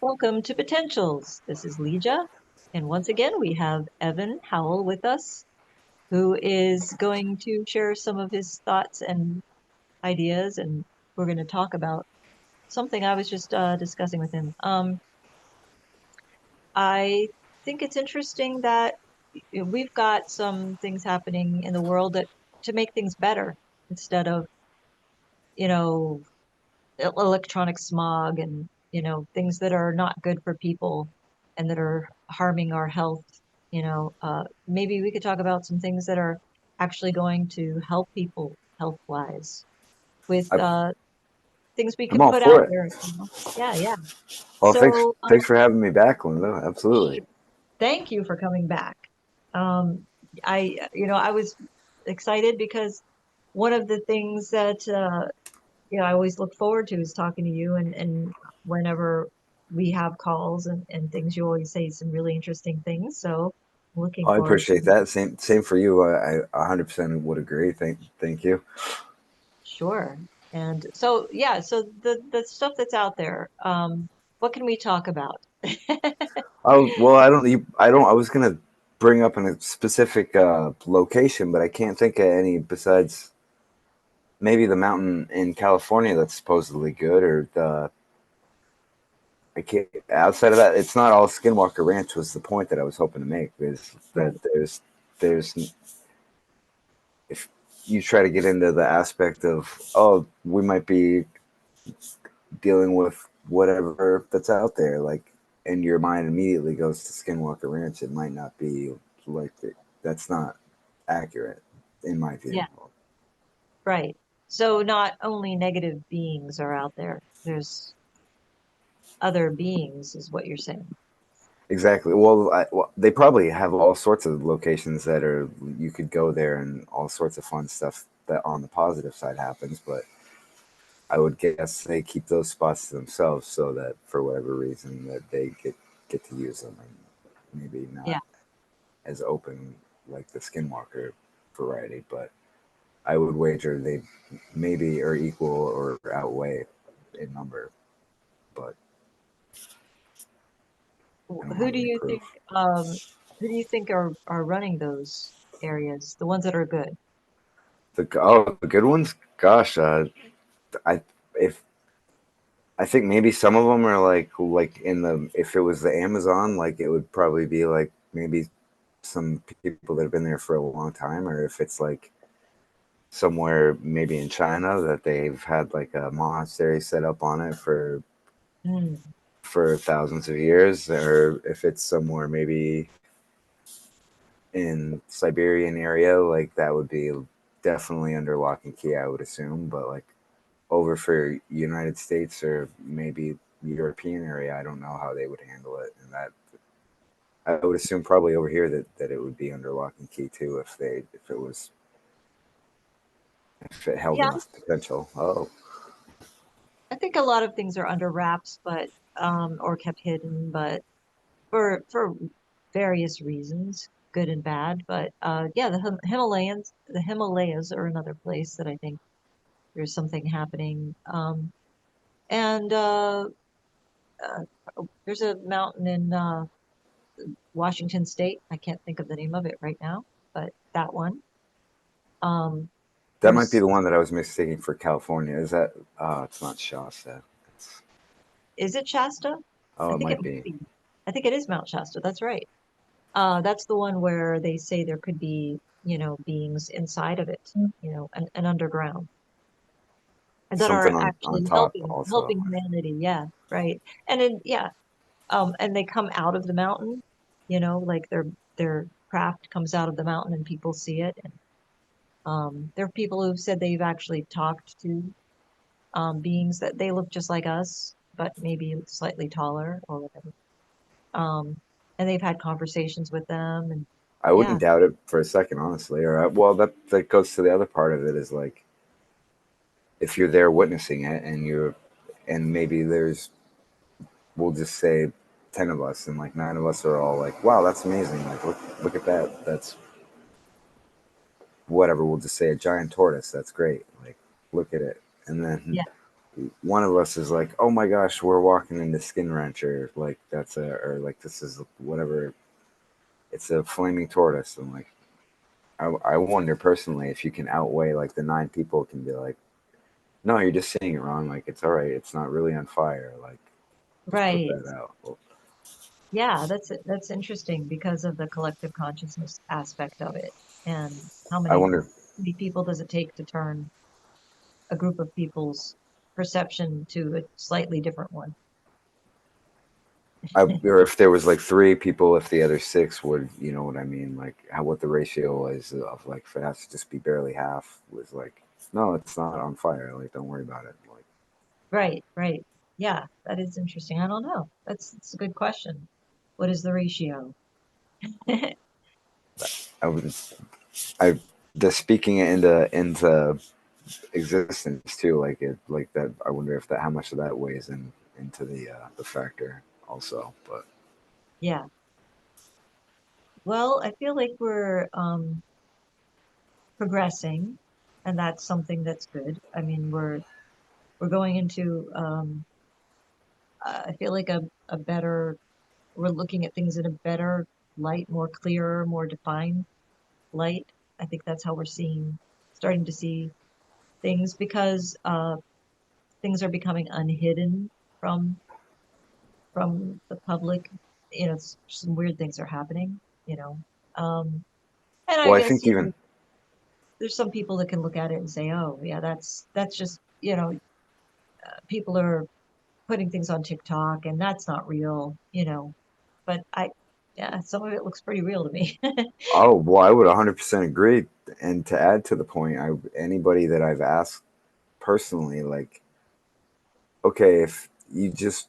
Welcome to Potentials. This is Leja. And once again, we have Evan Howell with us, who is going to share some of his thoughts and ideas. And we're going to talk about something I was just discussing with him. I think it's interesting that we've got some things happening in the world that to make things better instead of, you know, electronic smog and things that are not good for people and that are harming our health. Maybe we could talk about some things that are actually going to help people health wise with I, things we I'm can all put out for it. there. Yeah, yeah. Well, So thanks for having me back, Linda. Absolutely. thank you for coming back. um I was excited because one of the things that I always look forward to is talking to you, and whenever we have calls and things, you always say some really interesting things. So I'm looking Oh, I forward to appreciate it. that. Same for you. I 100% would agree. Thank you. Sure. And so, yeah, so the stuff that's out there, what can we talk about? Oh well, I was gonna bring up a specific location, but I can't think of any besides maybe the mountain in California that's supposedly good, or the I can't. Outside of that, it's not all Skinwalker Ranch. Was the point that I was hoping to make is that Right. there's if you try to get into the aspect of, oh, we might be dealing with whatever that's out there, like, and your mind immediately goes to Skinwalker Ranch, it might not be like that's not accurate in my view. Yeah, right. So not only negative beings are out there, there's other beings, is what you're saying. Exactly. Well, they probably have all sorts of locations that are you could go there and all sorts of fun stuff that on the positive side happens, but I would guess they keep those spots to themselves so that for whatever reason that they get to use them and maybe Yeah. not as open like the Skinwalker variety, but I would wager they maybe are equal or outweigh in number, but I don't Who have do any you think proof. um who do you think are running those areas, the ones that are good? The good ones, gosh, I if I think maybe some of them are like in the if it was the Amazon, like it would probably be like maybe some people that have been there for a long time, or if it's like somewhere maybe in China that they've had like a monastery set up on it Hmm. for thousands of years, or if it's somewhere maybe in Siberian area, like that would be definitely under lock and key, I would assume. But like over for United States or maybe European area, I don't know how they would handle it, and that I would assume probably over here that it would be under lock and key too if it held Yeah, enough potential. Oh, I think a lot of things are under wraps, but or kept hidden, but for various reasons, good and bad. But yeah, the Himalayas are another place that I think there's something happening. And there's a mountain in Washington State. I can't think of the name of it right now, but that one. Um, that might be there's the one that I was mistaking for California. Is that? It's not Shasta. It's, Is it Shasta? oh, I it think it might might be be. I think it is Mount Shasta. That's right. That's the one where they say there could be, beings inside of it, and underground, and that are something on actually top helping also. humanity. Yeah, right. And then yeah, and they come out of the mountain, like their craft comes out of the mountain and people see it. And there are people who've said they've actually talked to beings that they look just like us, but maybe slightly taller or whatever. Um, and they've had conversations with them, and I yeah, wouldn't doubt it for a second, honestly. Or well, that goes to the other part of it is like if you're there witnessing it and maybe there's we'll just say 10 of us and like 9 of us are all like, wow, that's amazing, like look at that, that's whatever, we'll just say a giant tortoise, that's great, like look at it, and then yeah, one of us is like, oh my gosh, we're walking into Skin Rancher, like that's a, or like this is whatever, it's a flaming tortoise. And like, I wonder personally if you can outweigh like the nine people can be like, no, you're just saying it wrong. Like it's all right. It's not really on fire. Like just put Right. that out. Well, Yeah, that's interesting because of the collective consciousness aspect of it. And how I many wonder. many people does it take to turn a group of people's perception to a slightly different one? Or if there was like three people, if the other six would, you know what I mean? Like how what the ratio was of like if it has to just be barely half was like, no, it's not on fire. Like don't worry about it. Like Right, right. Yeah, that is interesting. I don't know. That's a good question. What is the ratio? I was I just speaking it into existence too. Like it like that. I wonder if that how much of that weighs in into the factor also. But Yeah. Well, I feel like we're progressing, and that's something that's good. I mean, we're going into I feel like a better we're looking at things in a better light, more clearer, more defined light. I think that's how we're starting to see things because things are becoming unhidden from the public. Some weird things are happening, you know. Um, and I well, I guess, think even there's some people that can look at it and say, "Oh, yeah, that's just, people are putting things on TikTok and that's not real." But yeah, some of it looks pretty real to me. oh well, I would 100% agree. And to add to the point, anybody that I've asked personally, like okay, if you just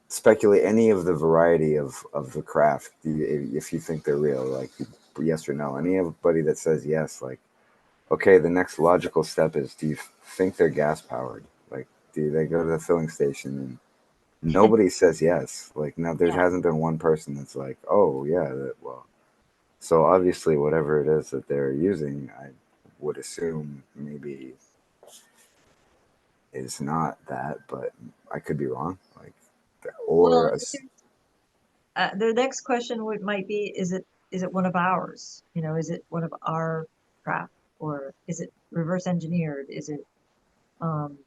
speculate any of the variety of the craft, if you think they're real, like yes or no, anybody that says yes, like okay, the next logical step is do you think they're gas powered? Like, do they go to the filling station? And nobody says yes. Like, no, there Yeah. hasn't been one person that's like, oh yeah, well, so obviously whatever it is that they're using, I would assume maybe is not that, but I could be wrong. Like, or Well, the next question might be, is it one of ours? Is it one of our craft, or is it reverse engineered? Um,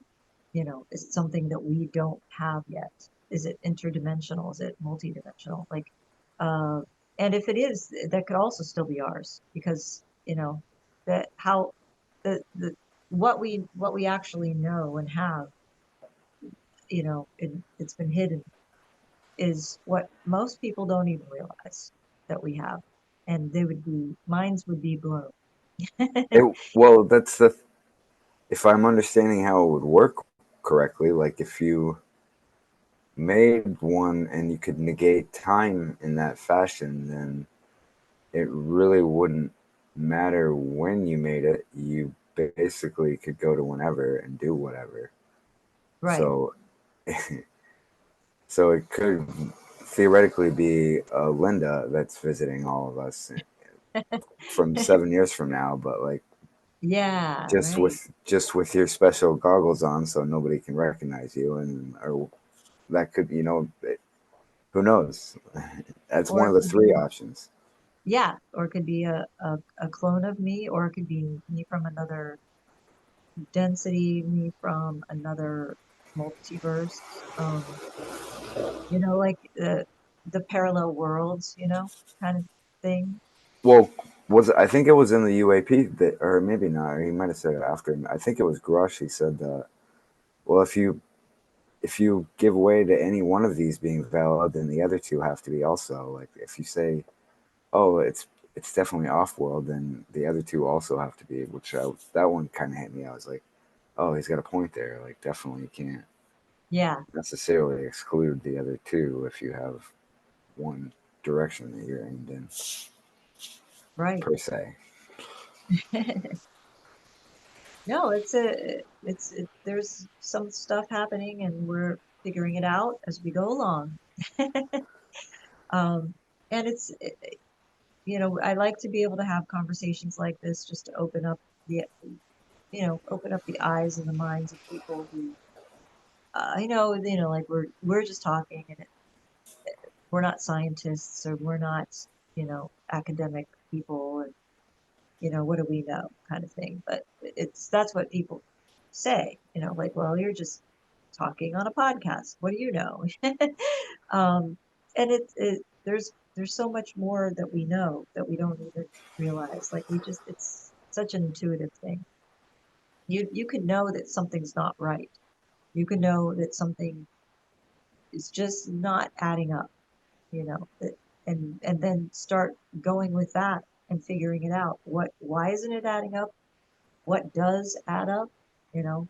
is it something that we don't have yet? Is it interdimensional? Is it multidimensional? Uh, and if it is, that could also still be ours because, that how the what we actually know and have, it's been hidden is what most people don't even realize that we have. And minds would be blown. it, well, that's the if I'm understanding how it would work correctly, like if you made one and you could negate time in that fashion, then it really wouldn't matter when you made it. You basically could go to whenever and do whatever. Right. So, so it could theoretically be Linda that's visiting all of us from 7 years from now, but like Yeah, right. just with your special goggles on, so nobody can recognize you, and or that could who knows? That's Or one it of the could three be, options. yeah, or it could be a clone of me, or it could be me from another density, me from another multiverse. Like the parallel worlds, kind of thing. Well, I think it was in the UAP that, or maybe not. He might have said it after. I think it was Grush. He said that. Well, if you give way to any one of these being valid, then the other two have to be also. Like if you say, oh, it's definitely off world, then the other two also have to be. That one kind of hit me. I was like, oh, he's got a point there. Like definitely you can't Yeah, necessarily exclude the other two if you have one direction that you're aimed in right. per se. No, there's some stuff happening and we're figuring it out as we go along. Um, and I like to be able to have conversations like this just to open up the eyes and the minds of people who I know, like we're just talking, and we're not scientists, or we're not, academic people, and what do we know, kind of thing. But that's what people say, like, well, you're just talking on a podcast. What do you know? um, and there's so much more that we know that we don't even realize. Like it's such an intuitive thing. You can know that something's not right. You can know that something is just not adding up, that, and then start going with that and figuring it out. Why isn't it adding up? What does add up? You know,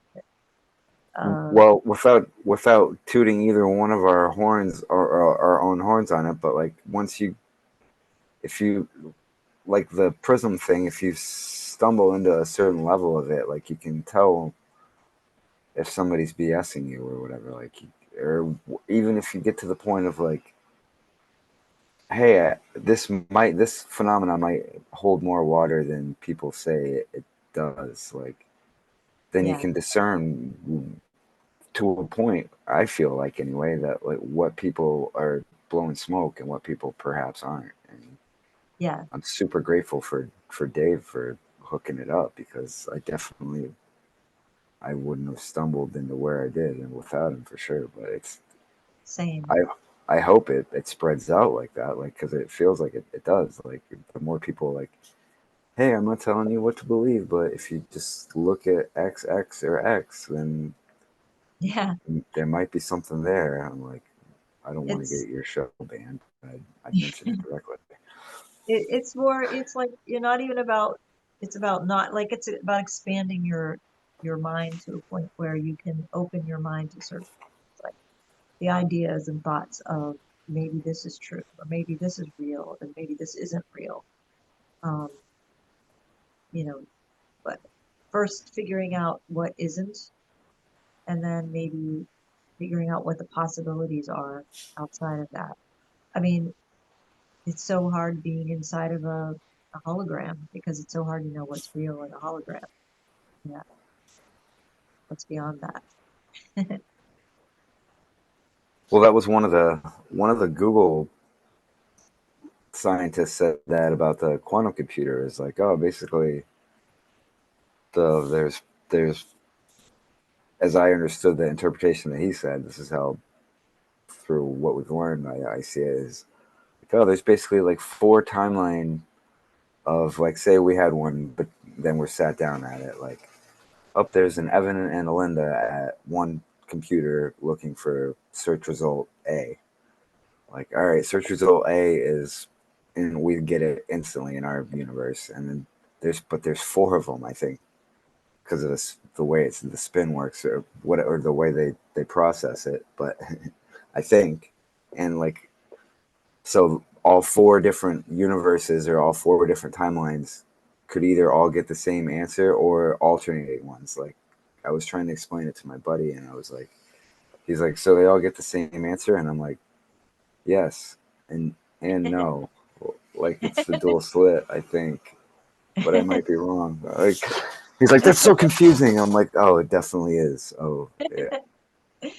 uh, Well, without tooting either one of our horns or our own horns on it, but like once you, if you like the prism thing, if you stumble into a certain level of it, like you can tell if somebody's BSing you or whatever. Like, or even if you get to the point of like, hey, this phenomenon might hold more water than people say it does. Like, then you yeah, can discern to a point. I feel like anyway that like what people are blowing smoke and what people perhaps aren't. And yeah, I'm super grateful for Dave for hooking it up because I wouldn't have stumbled into where I did and without him for sure. But same. I I hope it spreads out like that, like because it feels like it does. Like the more people like, hey, I'm not telling you what to believe, but if you just look at X or X, then Yeah, there might be something there. I'm like, I don't want to it's get your show banned. I'd mention it directly. it's more. It's like you're not even about. It's about not like it's about expanding your mind to a point where you can open your mind to certain things, like the ideas and thoughts of maybe this is true, or maybe this is real, and maybe this isn't real. Um, you know, but first figuring out what isn't, and then maybe figuring out what the possibilities are outside of that. I mean, it's so hard being inside of a hologram because it's so hard to know what's real in a hologram. Yeah, what's beyond that? Well, that was one of the Google scientists said that about the quantum computer is like, oh, basically there's as I understood the interpretation that he said, this is how through what we've learned, I see it is like, oh, there's basically like four timeline of like, say we had one, but then we're sat down at it. Like, up there's an Evan and a Linda at one computer looking for search result A. Like, all right, search result A is, and we get it instantly in our universe. And then there's four of them, I think, because of this, the way the spin works or what, or the way they process it. But I think, and like, so all four different universes or all four different timelines could either all get the same answer or alternating ones. Like, I was trying to explain it to my buddy, and I was like, he's like, so they all get the same answer, and I'm like, yes, and no. Like, it's the dual slit, I think, but I might be wrong. Like, he's like, that's so confusing. I'm like, oh, it definitely is. Oh, yeah.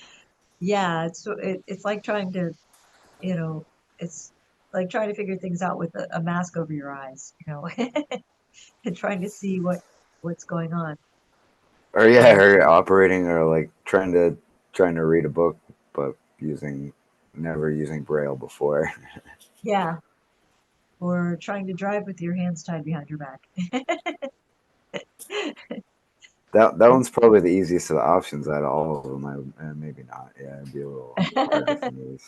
Yeah, it's like trying to, you know, it's like trying to figure things out with a mask over your eyes, and trying to see what's going on. Or yeah, Um, or operating, or like trying to read a book, but never using braille before. yeah, or trying to drive with your hands tied behind your back. That one's probably the easiest of the options out of all of them. Maybe not. Yeah, it'd be a little harder for me.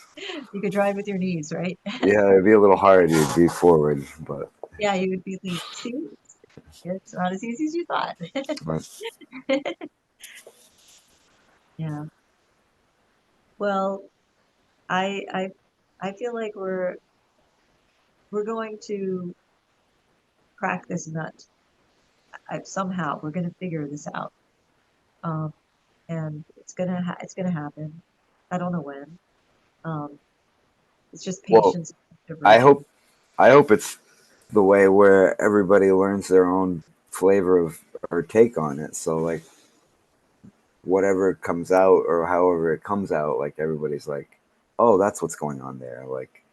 You could drive with your knees, right? Yeah, it'd be a little hard to be forward, but, Yeah, you would be like, see, it's not as easy as you thought. but Yeah. Well, I I I feel like we're going to crack this nut. Somehow we're going to figure this out. Um, and it's gonna happen. I don't know when. Um, it's just well, patience and I perseverance. hope I hope it's the way where everybody learns their own flavor of or take on it. So like whatever comes out or however it comes out, like everybody's like, oh, that's what's going on there. Like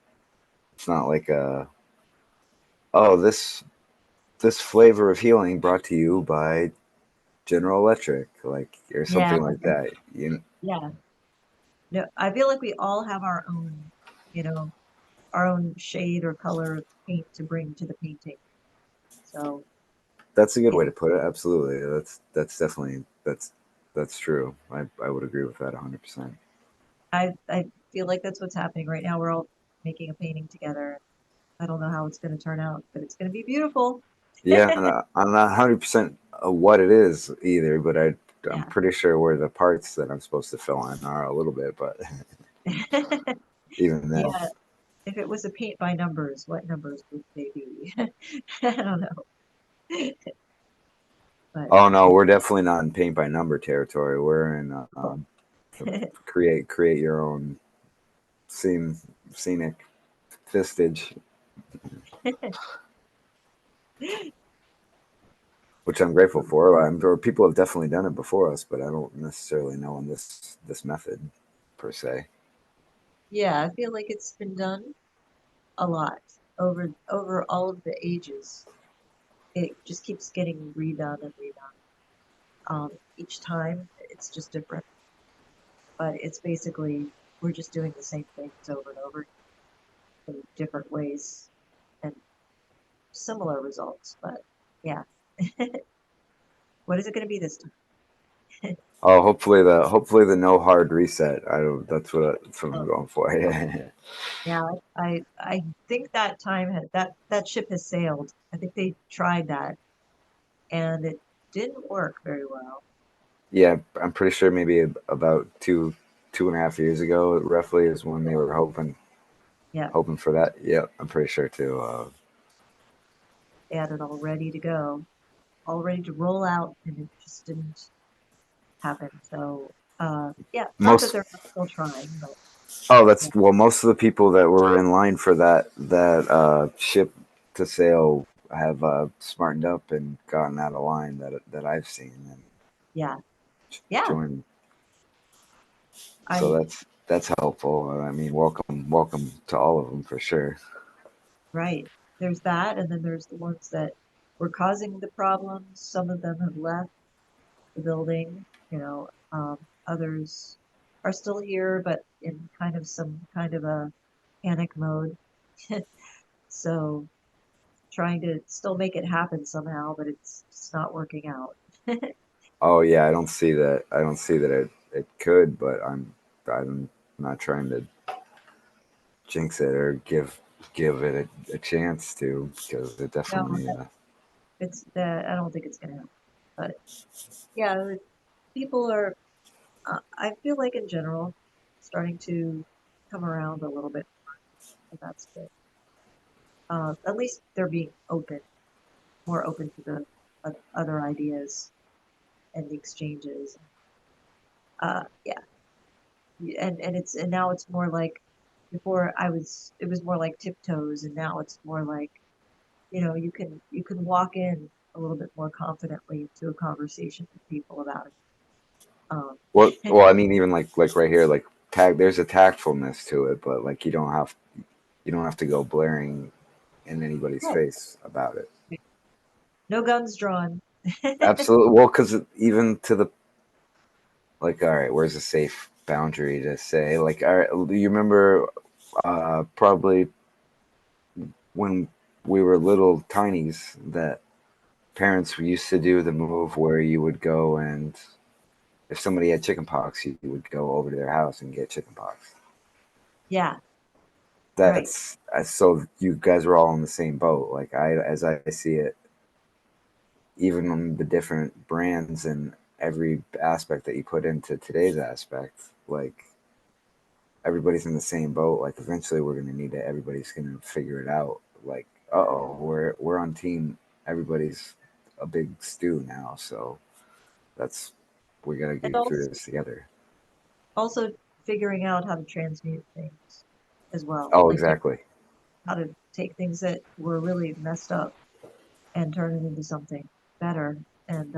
it's not like oh, this flavor of healing brought to you by General Electric, like or Yeah, something like that. You yeah. No, I feel like we all have our own, you know, our own shade or color of paint to bring to the painting. So That's a good yeah, way to put it. Absolutely. That's definitely that's true. I would agree with that 100%. I feel like that's what's happening right now. We're all making a painting together. I don't know how it's going to turn out, but it's going to be beautiful. Yeah, I'm not 100% what it is either, but I'm Yeah. pretty sure where the parts that I'm supposed to fill in are a little bit, but even then. Yeah. If it was a paint by numbers, what numbers would they be? I don't know. But Oh no, yeah. we're definitely not in paint by number territory. We're in create your own scene scenic fistage, which I'm grateful for. Or people have definitely done it before us, but I don't necessarily know in this method per se. Yeah, I feel like it's been done a lot over all of the ages. It just keeps getting redone and redone. Each time it's just different, but it's basically we're just doing the same things over and over in different ways and similar results. But yeah, what is it going to be this time? Oh, hopefully the no hard reset. I don't. That's what I'm Oh, going for. Yeah. yeah, I think that time had that ship has sailed. I think they tried that and it didn't work very well. Yeah, I'm pretty sure maybe about 2.5 years ago, roughly, is when they were Yeah, hoping for that. Yeah, I'm pretty sure too. they had it all ready to go, all ready to roll out, and it just didn't happen. So, yeah, not that Most they're not still trying, but Oh, yeah, that's well. Most of the people that were in line for that ship to sail have smartened up and gotten out of line that I've seen and yeah, yeah. joined. So I that's helpful. I mean, welcome to all of them for sure. right. There's that, and then there's the ones that were causing the problems. Some of them have left the building, others are still here, but in kind of some kind of a panic mode. So trying to still make it happen somehow, but it's just not working out. Oh yeah, I don't see that. I don't see that it could, but I'm not trying to jinx it or give it a chance to because it No, definitely. it's that I don't think it's gonna happen. But yeah, people are. I feel like in general, starting to come around a little bit. And that's good. At least they're being open, more open to the other ideas and the exchanges. Yeah, and now it's more like before it was more like tiptoes, and now it's more like you can walk in a little bit more confidently to a conversation with people about it. Um, Well, I mean, even like right here, like there's a tactfulness to it, but like you don't have to go blaring in anybody's right. face about it. No guns drawn. Absolutely. Well, because even to the like, all right, where's a safe boundary to say like, all right, you remember probably when we were little tinies that parents used to do the move where you would go and if somebody had chickenpox, you would go over to their house and get chickenpox. Yeah, right. That's so you guys are all in the same boat. Like as I see it, even on the different brands and every aspect that you put into today's aspect, like everybody's in the same boat. Like eventually we're gonna need it. Everybody's gonna figure it out. Like, oh, we're on team. Everybody's a big stew now, so that's we gotta And get through this together. also figuring out how to transmute things as well. Oh, Like exactly. how to take things that were really messed up and turn it into something better and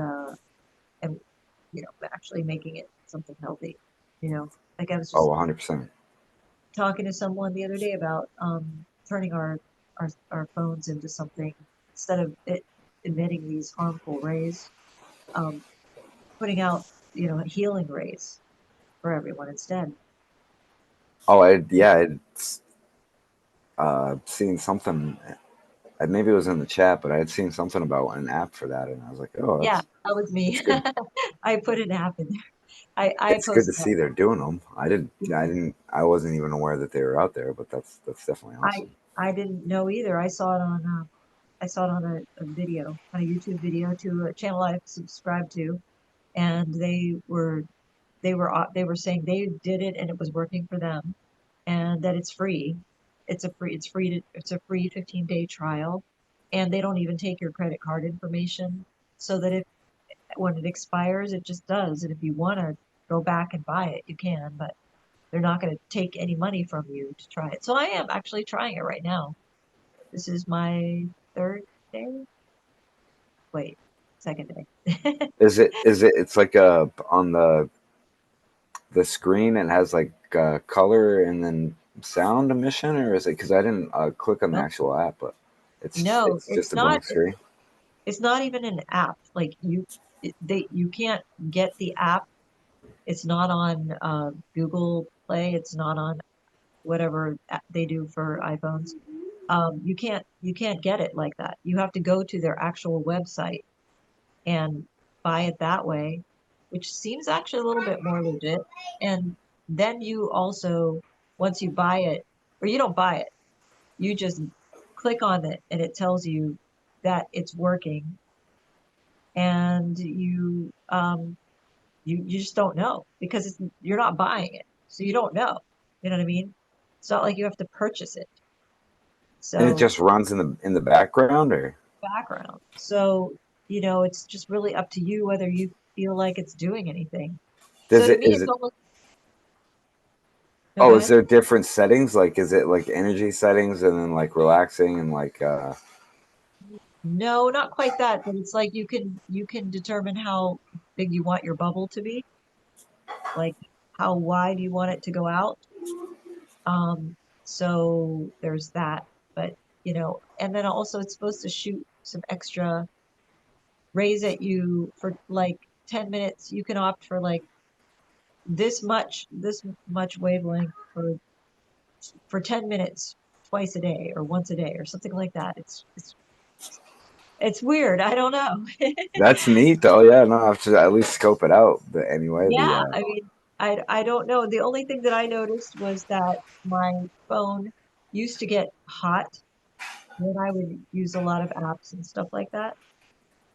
actually making it something healthy. You know, like I was Oh, just 100%. talking to someone the other day about turning our phones into something instead of it emitting these harmful rays, um, putting out healing rays for everyone instead. Oh, yeah, I'd seen something. Maybe it was in the chat, but I had seen something about an app for that, and I was like, oh, Yeah, that's that was that's me. good. I put an app in there. I It's good to posted that. see they're doing them. I wasn't even aware that they were out there, but that's definitely I awesome. I didn't know either. I saw it on a video, on a YouTube video to a channel I subscribed to, and they were saying they did it and it was working for them, and that it's free. It's a free 15-day trial, and they don't even take your credit card information, so that if when it expires, it just does. And if you want to go back and buy it, you can, but they're not going to take any money from you to try it. So I am actually trying it right now. This is my third day. Wait, second day. It's like on the screen it has like color and then sound emission, or is it because I didn't click on the Nope. actual app, but No, it's just a blank screen. it's not even an app. Like you can't get the app. It's not on Google Play. It's not on whatever they do for iPhones. You can't get it like that. You have to go to their actual website and buy it that way, which seems actually a little bit more legit. And then you also, once you buy it, or you don't buy it, you just click on it and it tells you that it's working, and you just don't know because you're not buying it, so you don't know. You know what I mean? It's not like you have to purchase it. And it So just runs in the background, or background. So, it's just really up to you whether you feel like it's doing anything. So does to it me, is it's it almost, no, go oh, is ahead. there different settings? Like, is it like energy settings and then like relaxing and like No, not quite that, but it's like you can determine how big you want your bubble to be, like how wide you want it to go out. So there's that, but and then also it's supposed to shoot some extra rays at you for like 10 minutes. You can opt for like this much wavelength for 10 minutes twice a day or once a day or something like that. It's weird. I don't know. that's neat though. Yeah, no, I have to at least scope it out. But anyway, the Yeah, I mean, I don't know. The only thing that I noticed was that my phone used to get hot when I would use a lot of apps and stuff like that.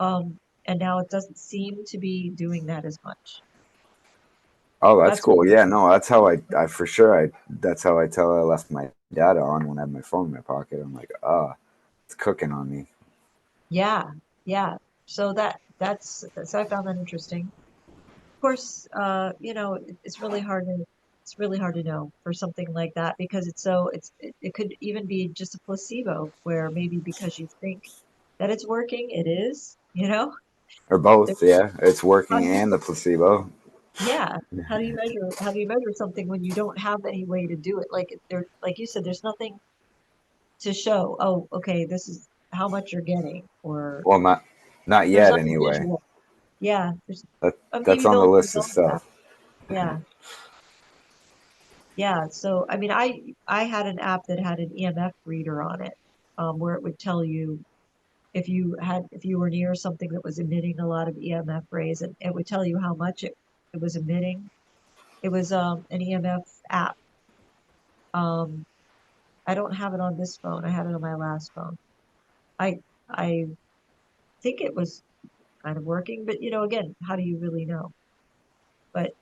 Um, and now it doesn't seem to be doing that as much. oh, that's That's cool. Yeah, no, that's how I for sure that's how I tell I left my data on when I have my phone in my pocket. I'm like, it's cooking on me. yeah, yeah. So so I found that interesting. Of course, it's really hard to know for something like that because it could even be just a placebo where maybe because you think that it's working, it is, Or There- both, yeah. It's how working do you, and the placebo. yeah, how do you measure something when you don't have any way to do it? Like you said, there's nothing to show, oh, okay, this is how much you're getting, or Well, not there's yet nothing anyway. visual. Yeah, That's maybe on the they'll list of develop that. stuff. Yeah. Yeah, so I mean, I had an app that had an EMF reader on it, where it would tell you if you were near something that was emitting a lot of EMF rays, and it would tell you how much it was emitting. It was an EMF app. Um, I don't have it on this phone. I had it on my last phone. I I think it was kind of working, but again, how do you really know? But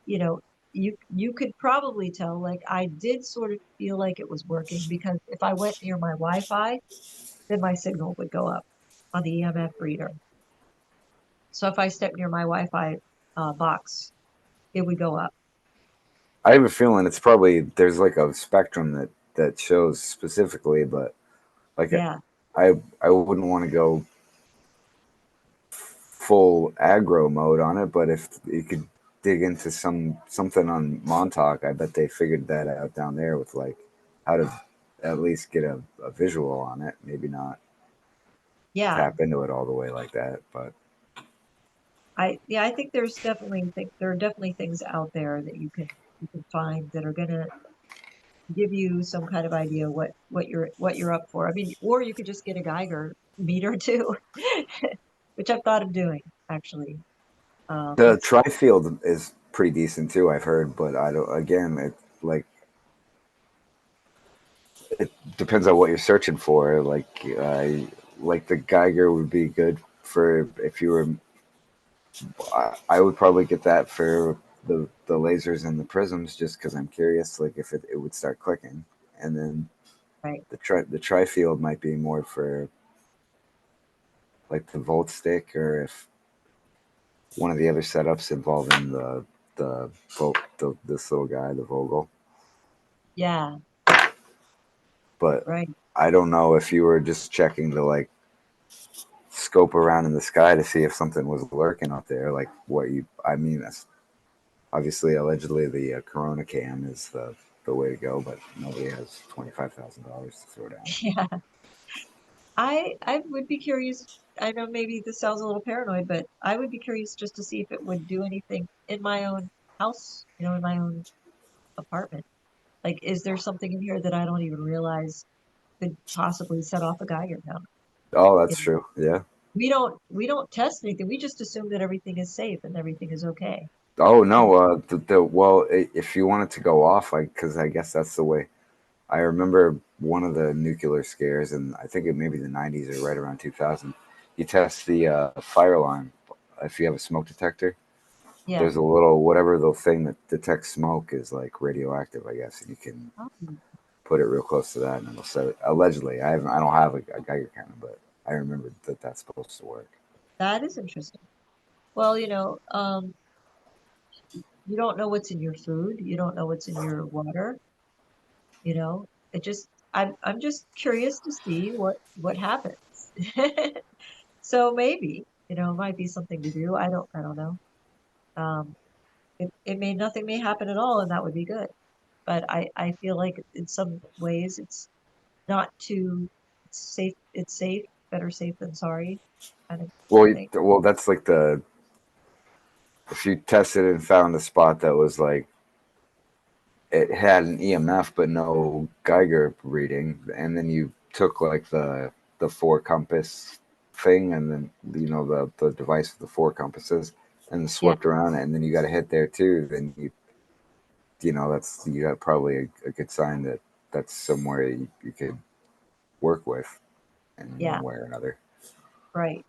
you know, you could probably tell. Like I did sort of feel like it was working because if I went near my Wi-Fi, then my signal would go up on the EMF reader. So if I stepped near my Wi-Fi box, it would go up. I have a feeling it's probably there's like a spectrum that shows specifically, but like Yeah, I wouldn't want to go full aggro mode on it, but if you could dig into something on Montauk, I bet they figured that out down there with like how to at least get a visual on it. Maybe not Yeah, tap into it all the way like that, but I think there are definitely things out there that you can find that are gonna give you some kind of idea what you're up for. I mean, or you could just get a Geiger meter too, which I've thought of doing actually. the It's tri-field is pretty decent too. I've heard, but I don't. Again, it like it depends on what you're searching for. Like the Geiger would be good for if you were. I would probably get that for the lasers and the prisms, just because I'm curious, like if it would start clicking, and then right. the tri field might be more for like the volt stick, or if one of the other setups involving the volt this little guy, the Vogel. Yeah, But right. I don't know if you were just checking to like scope around in the sky to see if something was lurking up there, like what you. I mean, that's obviously allegedly the Corona cam is the way to go, but nobody has $25,000 to throw down. Yeah. I would be curious. I know maybe this sounds a little paranoid, but I would be curious just to see if it would do anything in my own house, in my own apartment. Like, is there something in here that I don't even realize could possibly set off a Geiger count? Oh, You that's know, true. Yeah. we don't test anything. We just assume that everything is safe and everything is okay. Oh And no. Well, if you want it to go off, like, because I guess that's the way. I remember one of the nuclear scares, and I think it maybe the '90s or right around 2000. You test the fire alarm if you have a smoke detector. yeah. There's a little whatever the thing that detects smoke is like radioactive, I guess, and you can Oh, put it real close to that, and it'll set it. Allegedly, I don't have a Geiger counter, but I remember that that's supposed to work. that is interesting. Well, you don't know what's in your food. You don't know what's in your water. You know, it just I'm just curious to see what happens. So maybe, it might be something to do. I don't know. Um, it may nothing may happen at all, and that would be good. But I feel like in some ways not too it's safe, better safe than sorry kind of thing. Well, that's like the if you tested and found a spot that was like it had an EMF but no Geiger reading, and then you took like the four compass thing, and then the device with the four compasses, and Yeah, swept around it, and then you got a hit there too. Then that's you got probably a good sign that that's somewhere you could work with in yeah, one way or another. right.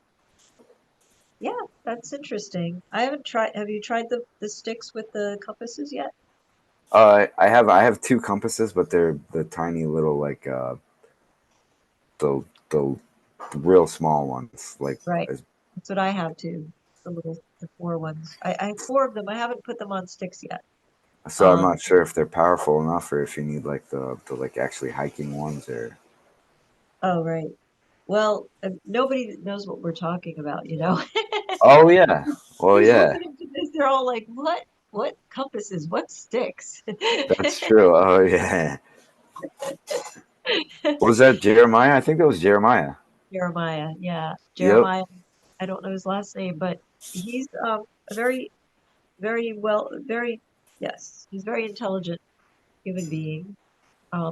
Yeah, that's interesting. I haven't tried. Have you tried the sticks with the compasses yet? I have two compasses, but they're the tiny little like the real small ones. Like Right. as, That's what I have too. The four ones. I have four of them. I haven't put them on sticks yet. so I'm Um, not sure if they're powerful enough, or if you need like the like actually hiking ones, or oh, right. Well, nobody knows what we're talking about. oh yeah, well Who's yeah, looking into this? They're all like, what? What compasses? What sticks? that's true. Oh yeah, was that Jeremiah? I think that was Jeremiah. Jeremiah, yeah. Yep. Jeremiah, I don't know his last name, but he's a very, very well, very, yes, he's a very intelligent human being.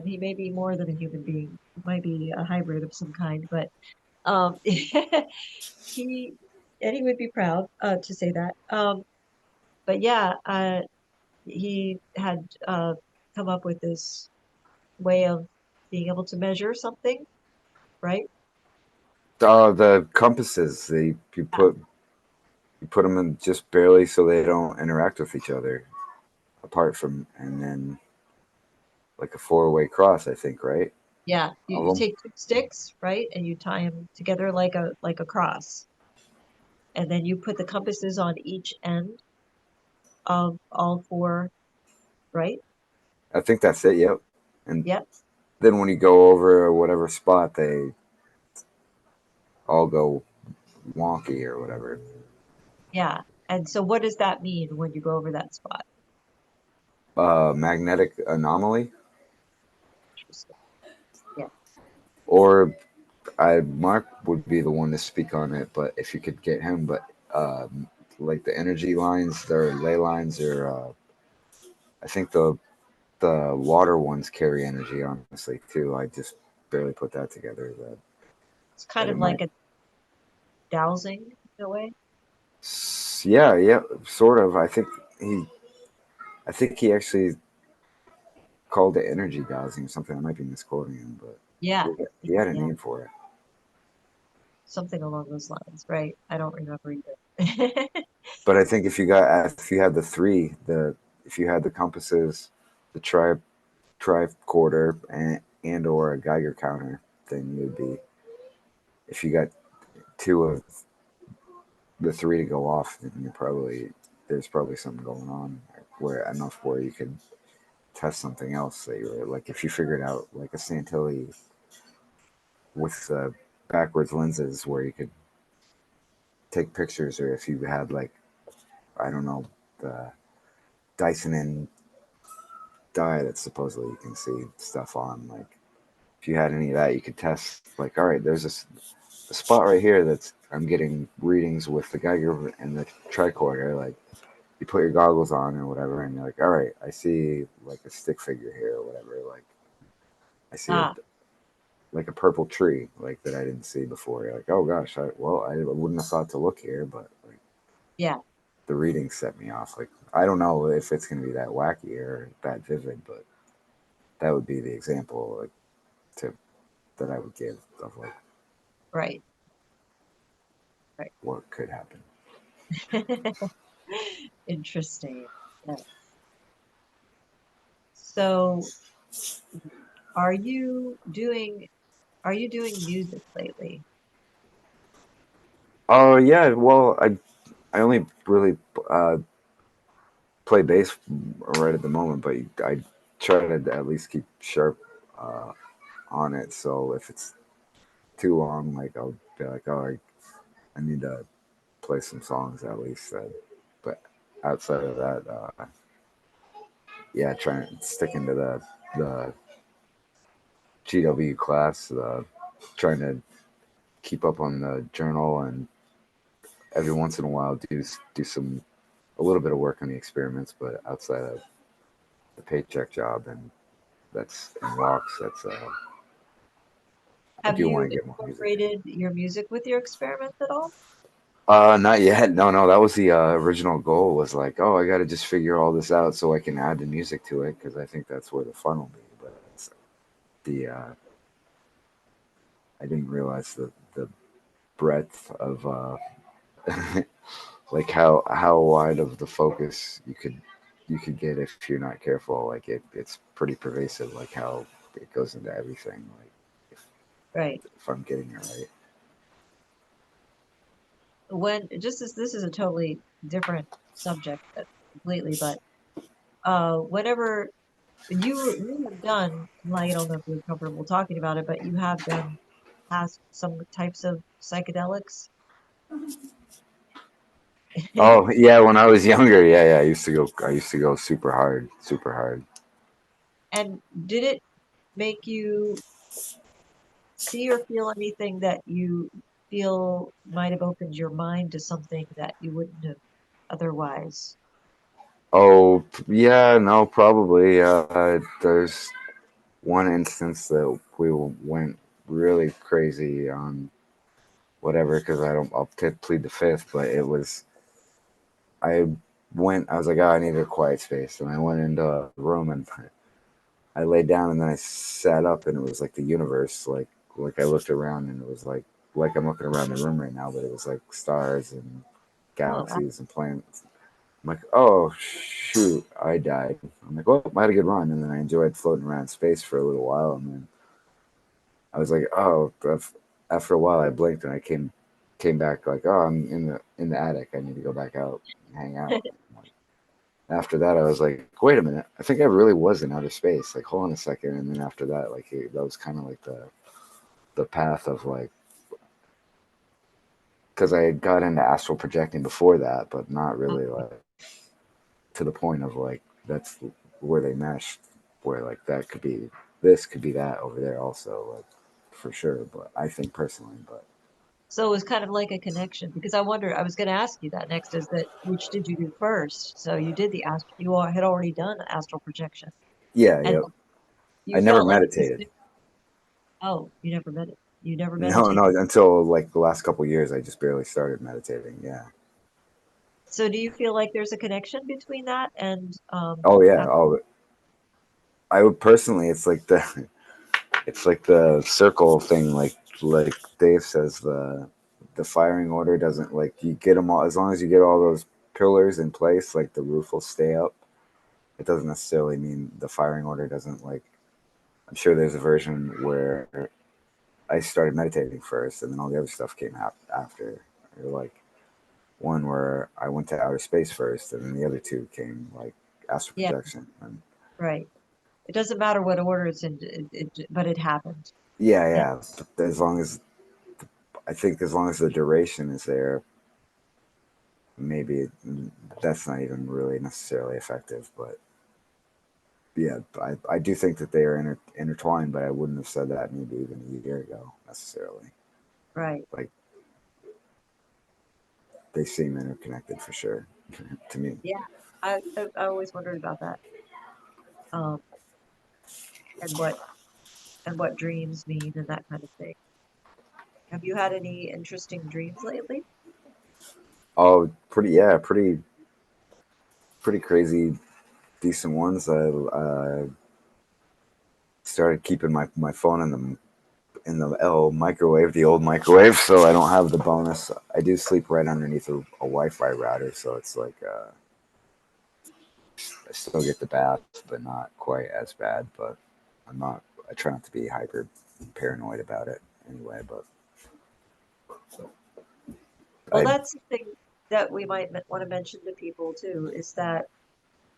He may be more than a human being. He might be a hybrid of some kind, but he and he would be proud to say that. But yeah, he had come up with this way of being able to measure something, right? The compasses Yeah, you put them in just barely so they don't interact with each other apart from, and then like a four-way cross, I think, right? yeah. Of You them. take two sticks, right, and you tie them together like a cross, and then you put the compasses on each end of all four, right? I think that's it. Yep. And Yep. then when you go over whatever spot, they all go wonky or whatever. Yeah. And so what does that mean when you go over that spot? Magnetic anomaly, Interesting. Yeah. or Mark would be the one to speak on it, but if you could get him, but like the energy lines, their ley lines, or I think the water ones carry energy, honestly, too. I just barely put that together. It's That kind it of might. like a dowsing in a way. Yeah, yeah, sort of. He, I think he actually called it energy dowsing or something. I might be misquoting him, but Yeah. he had a Yeah. name for it. Something along those lines, right? I don't remember either. But I think if you had the three, the if you had the compasses, the tricorder, and or a Geiger counter, then you'd be if you got two of the three to go off, then there's probably something going on where enough where you could test something else that you were like if you figured out like a Santilli with backwards lenses where you could take pictures, or if you had like I don't know the Dyson and dye that supposedly you can see stuff on, like if you had any of that you could test like all right, there's a spot right here that's I'm getting readings with the Geiger and the tricorder, like you put your goggles on or whatever and you're like all right, I see like a stick figure here or whatever, like I see a Ah, like a purple tree like that I didn't see before. You're like, oh gosh, I wouldn't have thought to look here, but like yeah, the readings set me off. Like I don't know if it's gonna be that wacky or that vivid, but that would be the example like to that I would give of like right, right. what could happen. Interesting. Yeah. So are you doing are you doing music lately? Oh yeah, well I only really uh, play bass right at the moment, but I try to at least keep sharp uh, on it. So if it's too long, like I'll be like, oh, I need to play some songs at least. But outside of that, yeah, trying to stick into the GW class, trying to keep up on the journal, and every once in a while do some a little bit of work on the experiments. But outside of the paycheck job and that's and walks, that's I Have do you want to get more music. incorporated your music with your experiments at all? Not yet. No, no. That was the original goal. Was like, oh, I got to just figure all this out so I can add the music to it because I think that's where the fun will be. But the I didn't realize the breadth of like how wide of the focus you could get if you're not careful. Like it's pretty pervasive. Like how it goes into everything. Like if Right. if I'm getting it right. When just as this is a totally different subject completely, but whenever you have done, well, I don't know if you're comfortable talking about it, but you have done past some types of psychedelics. Oh yeah, when I was younger, yeah, yeah, I used to go super hard, super hard. And did it make you see or feel anything that you feel might have opened your mind to something that you wouldn't have otherwise? Oh yeah, no, probably. There's one instance that we went really crazy on whatever because I don't. Plead the fifth, but it was I I was like, oh, I need a quiet space, and I went into a room and I laid down, and then I sat up, and it was like the universe, like I looked around, and it was like I'm looking around the room right now, but it was like stars and Oh, wow. galaxies and planets. I'm like, oh shoot, I died. I'm like, well, I had a good run, and then I enjoyed floating around space for a little while, and then I was like, oh, after a while, I blinked and I came back like, oh, I'm in the attic. I need to go back out and hang out. After that, I was like, wait a minute, I think I really was in outer space. Like, hold on a second, and then after that, like that was kind of like the path of like because I had got into astral projecting before that, but not really Okay. like to the point of like that's where they meshed, where like that could be this could be that over there also, like for sure. But I think personally, but So it was kind of like a connection because I was going to ask you that next is that which did you do first? So you did you all had already done astral projection yeah, and yeah. you I never felt like it was, meditated. oh, you never No, no, meditated. until like the last couple years, I just barely started meditating. Yeah. So do you feel like there's a connection between that and Oh yeah. ast- Oh, I would personally. It's like the it's like the circle thing. Like Dave says, the firing order doesn't like you get them all as long as you get all those pillars in place. Like the roof will stay up. It doesn't necessarily mean the firing order doesn't like. I'm sure there's a version where I started meditating first, and then all the other stuff came after. Or like one where I went to outer space first, and then the other two came like astral yeah, projection. And right. It doesn't matter what order it's in, but it happened. yeah, And yeah. But as long as I think as long as the duration is there, maybe that's not even really necessarily effective. But yeah, I do think that they are intertwined, but I wouldn't have said that maybe even a year ago necessarily. right. Like they seem interconnected for sure to me. Yeah. I always wondered about that. Um, and what dreams mean and that kind of thing. Have you had any interesting dreams lately? Oh, pretty crazy, decent ones. I started keeping my phone in the microwave, the old microwave, so I don't have the bonus. I do sleep right underneath a Wi-Fi router, so it's like I still get the bath, but not quite as bad. But I'm not. I try not to be hyper paranoid about it anyway. But Well, I that's something that we might want to mention to people too, is that,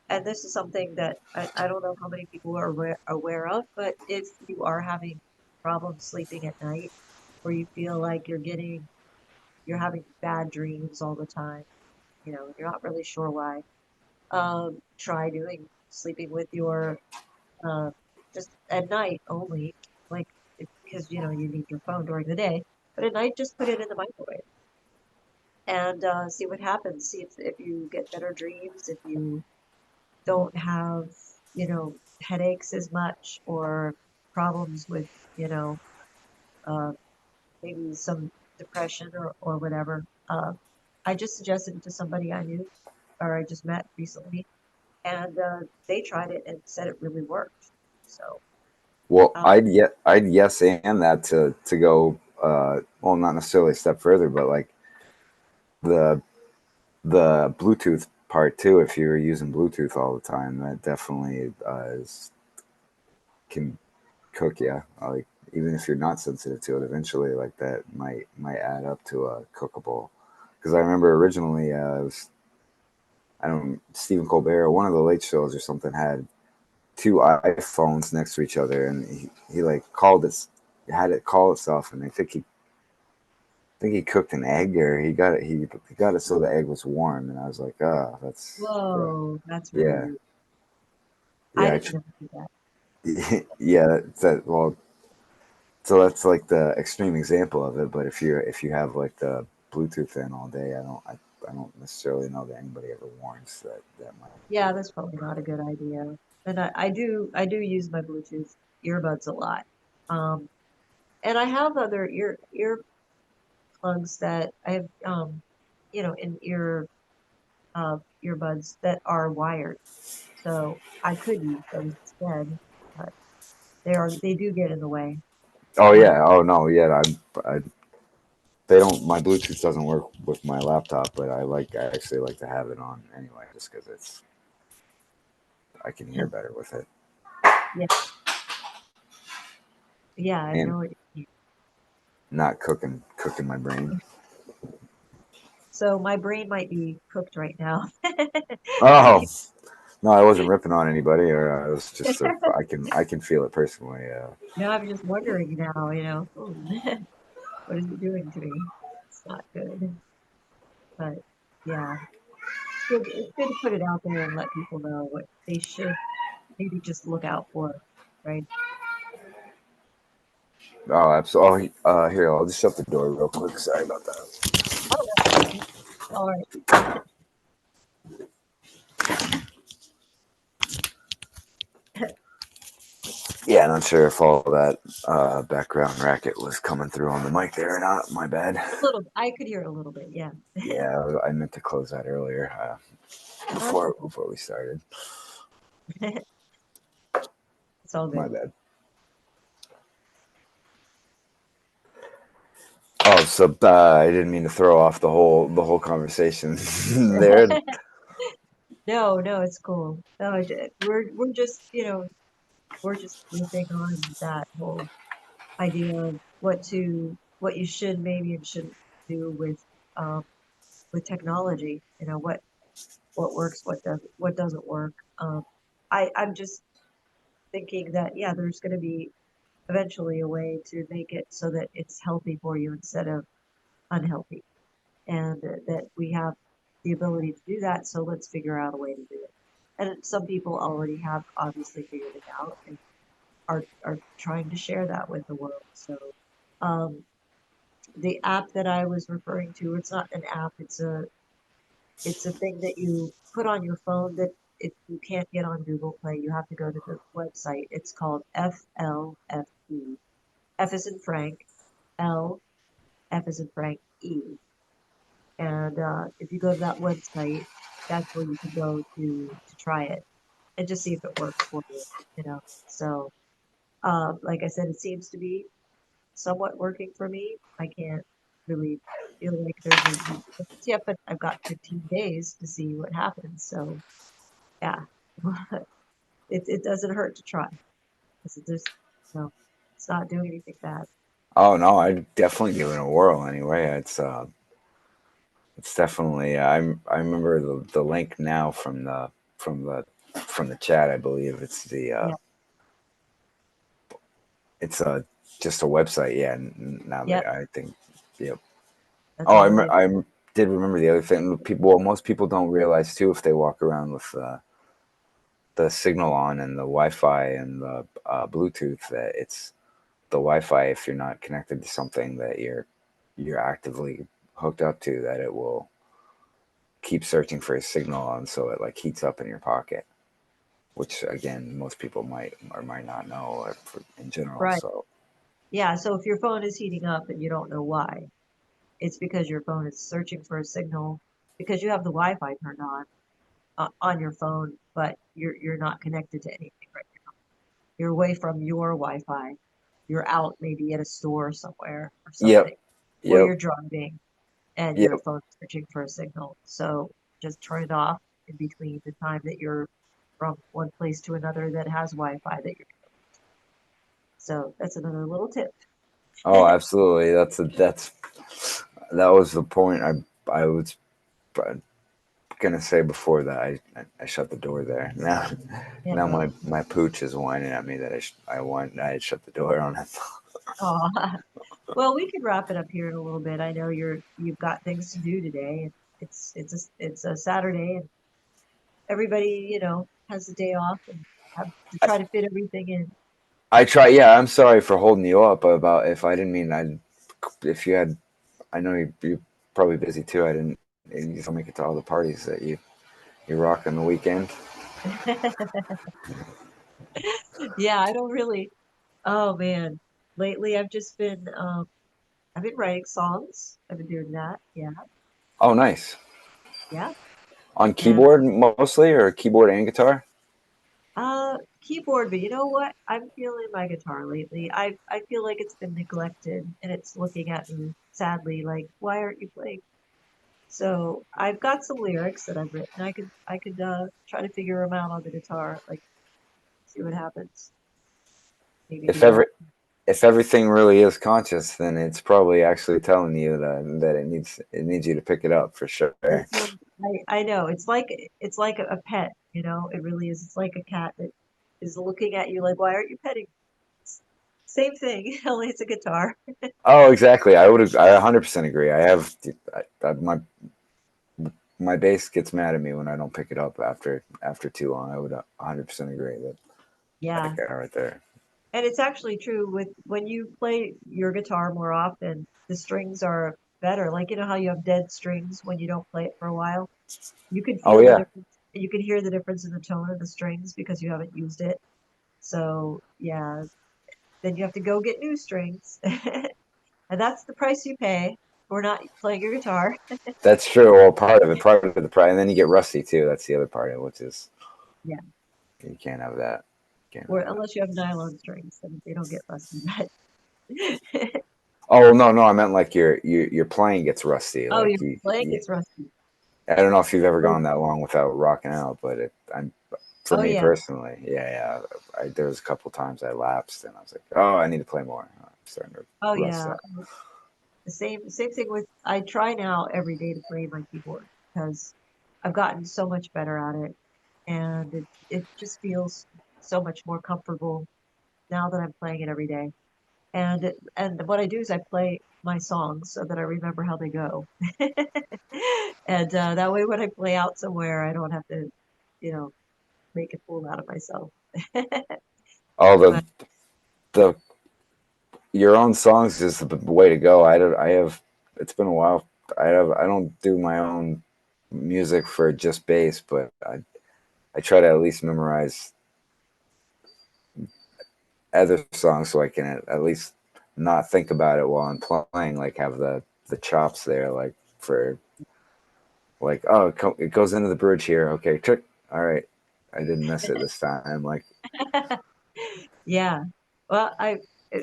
and this is something that I don't know how many people are aware of, but if you are having problems sleeping at night, or you feel like you're having bad dreams all the time, you're not really sure why, try doing sleeping with your, uh, just at night only, like, because, you need your phone during the day, but at night, just put it in the microwave and see what happens. See if you get better dreams, if you don't have, headaches as much or problems with, you know, uh, maybe some depression or whatever. I just suggested it to somebody I knew or I just met recently, and they tried it and said it really worked. So, well, uh, I'd yes and that to go well, not necessarily a step further, but like the the Bluetooth part too. If you're using Bluetooth all the time, that definitely can cook you. Like even if you're not sensitive to it, eventually like that might add up to a cookable. Because I remember originally, it was I don't Stephen Colbert, one of the late shows or something had two iPhones next to each other, and he like called it had it call itself, and I think he cooked an egg or he got it so the egg was warm, and I was like, oh, that's whoa, that's really yeah weird. I yeah didn't know do that. yeah well so that's like the extreme example of it. But if you have like the Bluetooth in all day, I don't necessarily know that anybody ever warns that might. Yeah, that's probably not a good idea. And I do use my Bluetooth earbuds a lot. Um, and I have other earplugs that I have, in earbuds that are wired. So I could use those instead, but they do get in the way. Oh Um, yeah. Oh no. Yeah. I they don't. My Bluetooth doesn't work with my laptop, but I actually like to have it on anyway, just because I can hear better with it. yeah, yeah, I And know what you mean. not cooking my brain. So my brain might be cooked right now. I Oh mean, no, I wasn't ripping on anybody, or it was just I can feel it personally. I'm just wondering now, what is it doing to me? not good. But yeah, it's good to put it out there and let people know what they should maybe just look out for, right? Oh, absolutely. Oh, here, I'll just shut the door real quick. Sorry about that. Oh, that's okay. All right. Yeah, not sure if all that background racket was coming through on the mic there or not. My bad. A little, I could hear it a little bit. Yeah. Yeah, I meant to close that earlier That's before we started. okay. It's all My good. bad. Oh, so I didn't mean to throw off the whole conversation there. No, no, it's cool. No, we're just, we're just riffing on that whole idea of what you should maybe and shouldn't do um with technology. What works, what doesn't work. I'm just thinking that yeah, there's going to be eventually a way to make it so that it's healthy for you instead of unhealthy, and that we have the ability to do that. So let's figure out a way to do it. And some people already have obviously figured it out and are trying to share that with the world. So um, the app that I was referring to, it's not an app, it's a thing that you put on your phone that you can't get on Google Play. You have to go to the website. It's called FLFE. F is in Frank, L, F is in Frank, E. And if you go to that website, that's where you can go to try it and just see if it works for you, you know. So, like I said, it seems to be somewhat working for me. I can't really feel like there's a difference yet, but I've got 15 days to see what happens. So, yeah, it doesn't hurt to try because it just, no, it's not doing anything bad. Oh no, I'd definitely give it a whirl anyway. It's definitely. I remember the link now from the from the chat. I believe Yeah, it's just a website. Yeah. Now yep, that I think, yep. that's Oh, all it is. I did remember the other thing. People, well, most people don't realize too if they walk around with the signal on and the Wi-Fi and the Bluetooth that it's the Wi-Fi. If you're not connected to something that you're actively hooked up to, that it will keep searching for a signal on, so it like heats up in your pocket. Which again, most people might or might not know in general. Right. So Yeah. So if your phone is heating up and you don't know why, it's because your phone is searching for a signal because you have the Wi-Fi turned on your phone, but you're not connected to anything right now. You're away from your Wi-Fi. You're out maybe at a store somewhere or yep, something, or yep, you're driving and yep. your phone's searching for a signal. So just turn it off in between the time that you're from one place to another that has Wi-Fi that you're. So that's another little tip. Oh, absolutely. That was the point I was gonna say before that I shut the door there. Yeah. Now my pooch is whining at me that I had shut the door on him. Oh, well, we could wrap it up here in a little bit. I know you've got things to do today, and it's a Saturday, and everybody, has a day off and have to try to fit everything in. I try. Yeah, I'm sorry for holding you up about if I didn't mean I. If you had, I know you're probably busy too. I didn't. You don't make it to all the parties that you rock on the weekend. Yeah, I don't really. Oh man, lately I've been writing songs. I've been doing that. Yeah, Oh, nice. yeah, On and keyboard mostly, or keyboard and guitar. keyboard. But you know what? I'm feeling my guitar lately. I feel like it's been neglected, and it's looking at me sadly, like, why aren't you playing? So I've got some lyrics that I've written. I could try to figure them out on the guitar, like see what happens. Maybe If do that. ever if everything really is conscious, then it's probably actually telling you that it needs you to pick it up for sure. That's what I know. It's like a pet, It really is. It's like a cat that is looking at you like, why aren't you petting? Same thing, only it's a guitar. Oh, exactly. I 100% agree. My bass gets mad at me when I don't pick it up after too long. I would 100% agree that Yeah. guy right there. And it's actually true with when you play your guitar more often, the strings are better. Like you know how you have dead strings when you don't play it for a while? You can Oh feel the yeah, difference. You can hear the difference in the tone of the strings because you haven't used it. So, yeah, then you have to go get new strings. And that's the price you pay for not playing your guitar. that's true. Well, part of the price, and then you get rusty too. That's the other part of it, which is Yeah. you can't have that. Can't Or have that. unless you have nylon strings, then they don't get rusty. But Oh no, no, I meant like your playing gets rusty. oh, Like your playing gets rusty. I don't know if you've ever Oh, gone that long without rocking out, but I'm for oh me yeah. personally, yeah. There was a couple times I lapsed, and I was like, oh, I need to play more. I'm starting to Oh rust yeah. out. The same thing with I try now every day to play my keyboard because I've gotten so much better at it and it just feels so much more comfortable now that I'm playing it every day. And what I do is I play my songs so that I remember how they go. And that way when I play out somewhere I don't have to, you know, make a fool out of myself. Oh, But the your own songs is the way to go. I have. It's been a while. I don't do my own music for just bass, but I try to at least memorize other songs so I can at least not think about it while I'm playing. Like have the chops there, like for like oh it goes into the bridge here. Okay, check. All right, I didn't miss it this time. Like yeah. Well,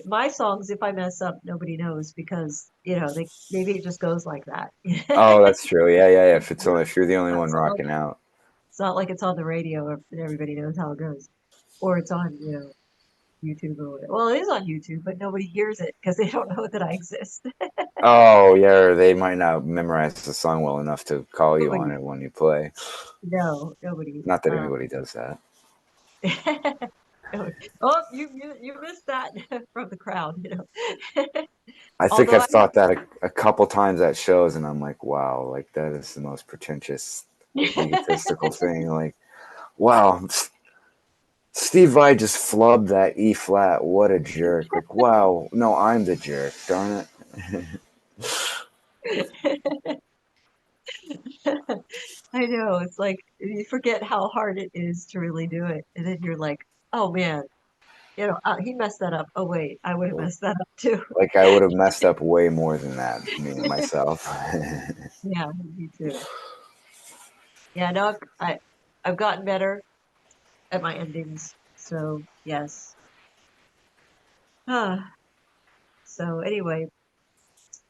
my songs, if I mess up, nobody knows because, they maybe it just goes like that. oh that's true. Yeah. If you're the only one It's not like rocking out, it's not like it's on the radio and everybody knows how it goes. Or it's on, YouTube or whatever. Well, it is on YouTube, but nobody hears it because they don't know that I exist. oh yeah, or they might not memorize the song well enough to call you on Nobody, it when you play. no, nobody. Not that anybody does that. Oh, you missed that from the crowd. I think Although I've thought that a couple times at shows, and I'm like, wow, like that is the most pretentious, egotistical thing. Like, wow, Steve Vai just flubbed that E flat. What a jerk! Like, wow, no, I'm the jerk. Darn it. I know it's like you forget how hard it is to really do it, and then you're like, oh man, he messed that up. Oh wait, I would have messed that up too. Like, I would have messed up way more than that, me and myself. Yeah, me too. Yeah, no, I've gotten better at my endings. So yes. Ah, so anyway,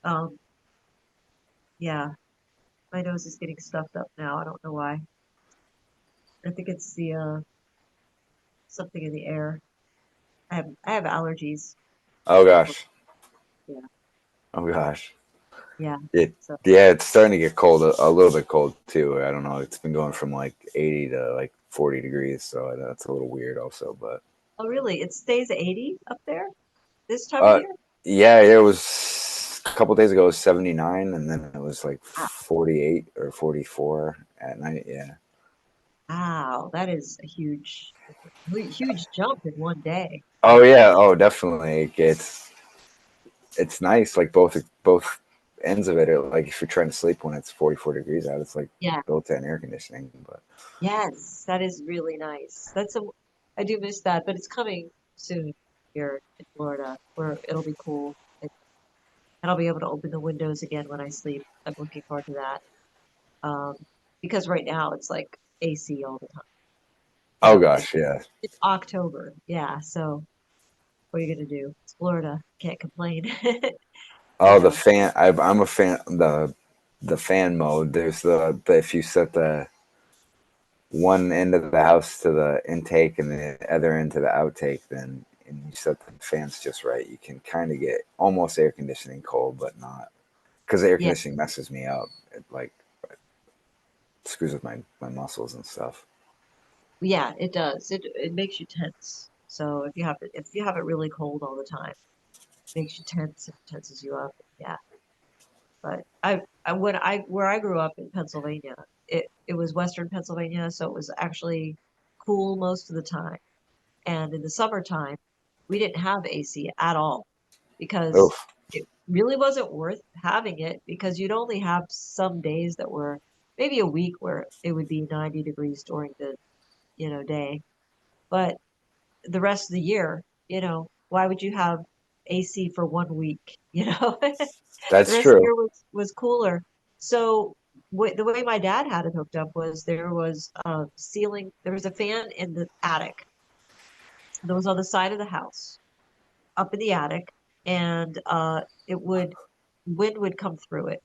um, yeah, my nose is getting stuffed up now. I don't know why. I think it's the something in the air. I have allergies. Oh So gosh. yeah, Oh gosh. yeah. It So yeah, it's starting to get cold a little bit cold too. I don't know. It's been going from like 80 to like 40 degrees, so that's a little weird also. But oh really? It stays at 80 up there this time of uh, year? yeah, it was a couple days ago. It was 79, and then it was like Wow, 48 or 44 at night. Yeah. wow, that is a huge jump in one day. Oh yeah. Oh, definitely. It's nice. Like both ends of it. Like if you're trying to sleep when it's 44 degrees out, it's like Yeah. built-in air conditioning. But Yes, that is really nice. I do miss that, but it's coming soon here in Florida where it'll be cool and I'll be able to open the windows again when I sleep. I'm looking forward to that. Um, because right now it's like AC all the time. oh It's gosh, yeah. it's October. Yeah, so what are you gonna do? It's Florida. Can't complain. You Oh, the know. fan. I'm a fan. The fan mode. There's the if you set the one end of the house to the intake and the other end to the outtake, then and you set the fans just right, you can kind of get almost air conditioning cold, but not because the air Yeah. conditioning messes me up. It like screws with my muscles and stuff. Yeah, it does. It makes you tense. So if you have it really cold all the time, it makes you tense and tenses you up. Yeah. But I when I where I grew up in Pennsylvania, it was Western Pennsylvania, so it was actually cool most of the time. And in the summertime, we didn't have AC at all because Oof. it really wasn't worth having it because you'd only have some days that were maybe a week where it would be 90 degrees during the, day. But the rest of the year, why would you have AC for 1 week? The That's rest of the true. year was cooler. So the way my dad had it hooked up was there was a ceiling, there was a fan in the attic that was on the side of the house, up in the attic, and it would wind would come through it,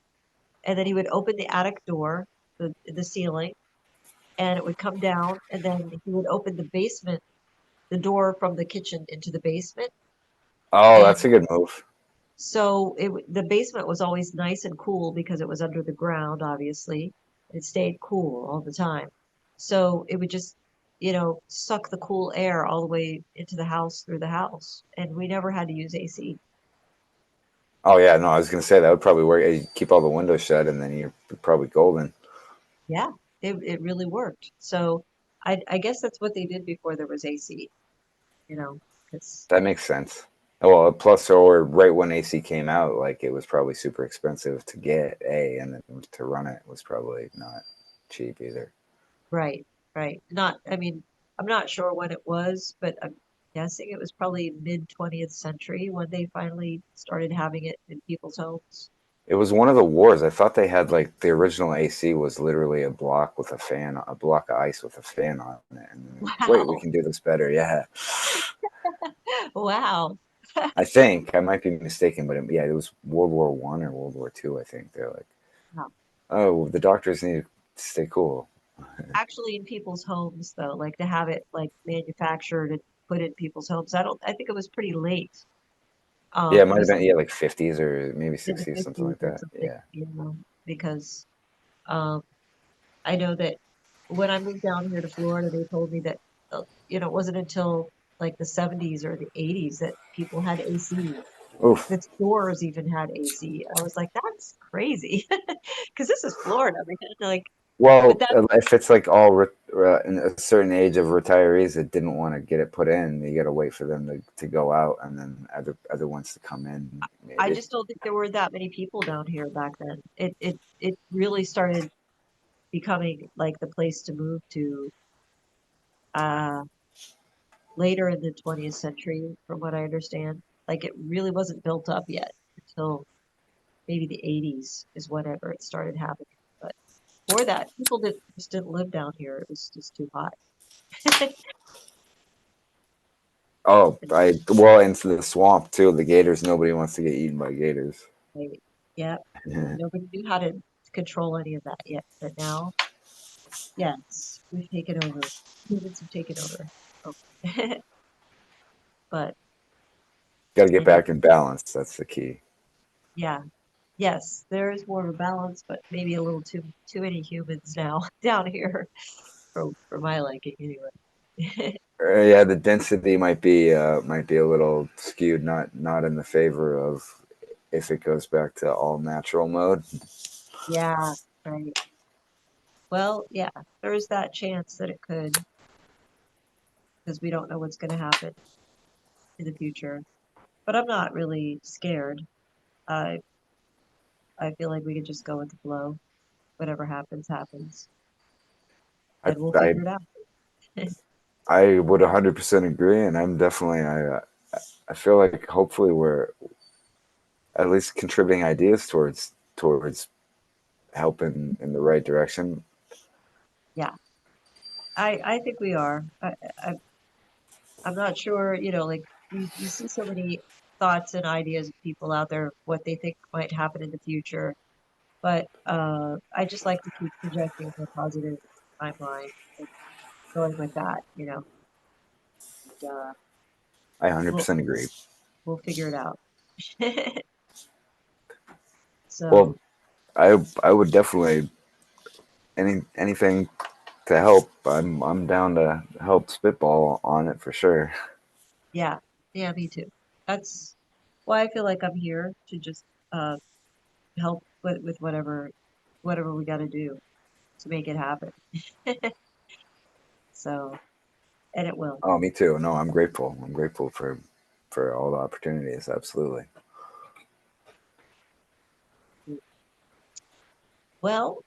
and then he would open the attic door, the ceiling, and it would come down, and then he would open the basement, the door from the kitchen into the basement, Oh, and that's a good move. so the basement was always nice and cool because it was under the ground, obviously. It stayed cool all the time. So it would just, suck the cool air all the way into the house through the house. And we never had to use AC. Oh yeah, no, I was gonna say that would probably work. You keep all the windows shut, and then you're probably golden. Yeah, it really worked. So I guess that's what they did before there was AC, because That makes sense. Well, plus, or right when AC came out, like it was probably super expensive to get and then to run it was probably not cheap either. right, right. Not, I mean, I'm not sure when it was, but I'm guessing it was probably mid 20th century when they finally started having it in people's homes. It was one of the wars. I thought they had like the original AC was literally a block with a fan, a block of ice with a fan on it. And wait, we Wow. can do this better. Yeah, Wow. I think I might be mistaken, but yeah, it was World War One or World War Two. I think they're like, Wow. oh, the doctors need to stay cool. Actually, in people's homes, though, like to have it like manufactured and put in people's homes, I think it was pretty late. Yeah, it It might have was been yeah like 50s or maybe in the 60s, something 50s like or that. something, Yeah, because um, I know that when I moved down here to Florida, they told me that, it wasn't until like the 70s or the 80s that people had AC, oof. that stores even had AC. I was like, that's crazy, because this is Florida, man. Like, but Well, that if it's like in a certain age of retirees that didn't want to get it put in, you got to wait for them to go out, and then other ones to come in. I Maybe just don't think there were that many people down here back then. It really started becoming like the place to move to uh later in the 20th century, from what I understand. Like it really wasn't built up yet until maybe the 80s is whenever it started happening. But before that, people just didn't live down here. It was just too hot. oh, I well into the swamp too. The gators. Nobody wants to get eaten by gators. Right. Yeah, nobody knew how to control any of that yet. But now, yes, we've taken over. Humans have taken over. Oh. But Got to get and back in balance. That's the key. yeah, yes, there is more of a balance, but maybe a little too many humans now down here for my liking anyway. Yeah, the density might be a little skewed, not in the favor of if it goes back to all natural mode. Yeah, right. Well, yeah, there is that chance that it could, because we don't know what's going to happen in the future. But I'm not really scared. I I feel like we could just go with the flow. Whatever happens, happens, I and we'll I, figure it out. I would 100% agree, and I'm definitely I feel like hopefully we're at least contributing ideas towards helping in the right direction. Yeah, I think we are. I I'm not sure, like you see so many thoughts and ideas of people out there, what they think might happen in the future. But I just like to keep projecting the positive timeline and going with that. And, I we'll 100% agree. we'll figure it out. Well, So I would definitely anything to help. I'm down to help spitball on it for sure. Yeah, yeah, me too. That's why I feel like I'm here to just uh help with whatever we got to do to make it happen. So, and it will. Oh, me too. No, I'm grateful. I'm grateful for all the opportunities. Absolutely. Well,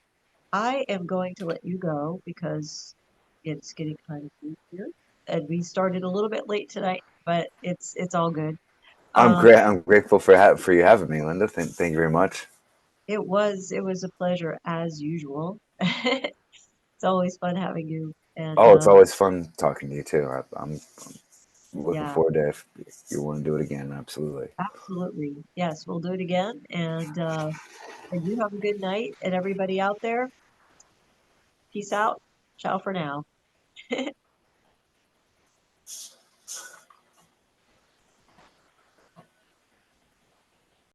I am going to let you go because it's getting kind of late here, and we started a little bit late tonight, but it's all good. I'm Um, great. I'm grateful for you having me, Linda. Thank you very much. it was a pleasure as usual. It's always fun having you, and Oh, it's always fun talking to you too. I'm looking yeah, forward to if you want to do it again. Absolutely. absolutely. Yes, we'll do it again, and you have a good night, and everybody out there, peace out. Ciao for now.